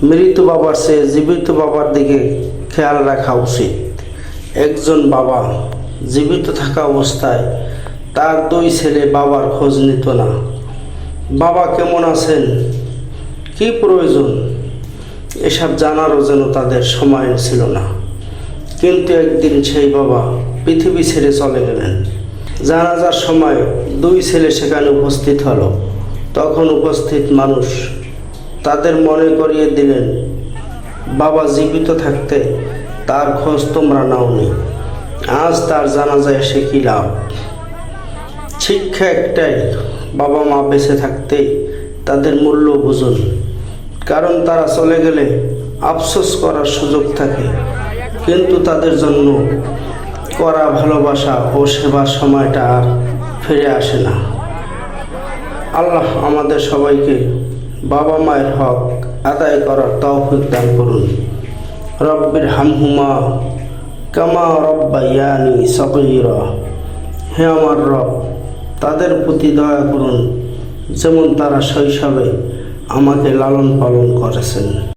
মৃত বাবার চেয়ে জীবিত বাবার দিকে খেয়াল রাখা উচিত। একজন বাবা জীবিত থাকা অবস্থায় তার দুই ছেলে বাবার খোঁজ নিত না। বাবা কেমন আছেন, কি প্রয়োজন, এসব জানারও যেন তাদের সময় ছিল না। কিন্তু একদিন সেই বাবা পৃথিবী ছেড়ে চলে গেলেন। জানাজার সময় দুই ছেলে সেখানে উপস্থিত হলো। তখন উপস্থিত মানুষ তাদের মনে করিয়ে দিলেন, বাবা জীবিত থাকতে তার খোঁজ তোমরা নাওনি, আজ তার জানাজায় এসে কী লাভ। শিক্ষা একটাই, বাবা মা বেঁচে থাকতেই তাদের মূল্য বুঝুন, কারণ তারা চলে গেলে আফসোস করার সুযোগ থাকে, কিন্তু তাদের জন্য করা ভালোবাসা ও সেবার সময়টা আর ফিরে আসে না। আল্লাহ আমাদের সবাইকে বাবা মায়ের হক আদায় করার তৌফিক দান করুন। রব্বির হামহুমা কামা রব্বায়ানি সগীরা। হে আমার রব, তাদের প্রতি দয়া করুন যেমন তারা শৈশবে আমাকে লালন পালন করেছেন।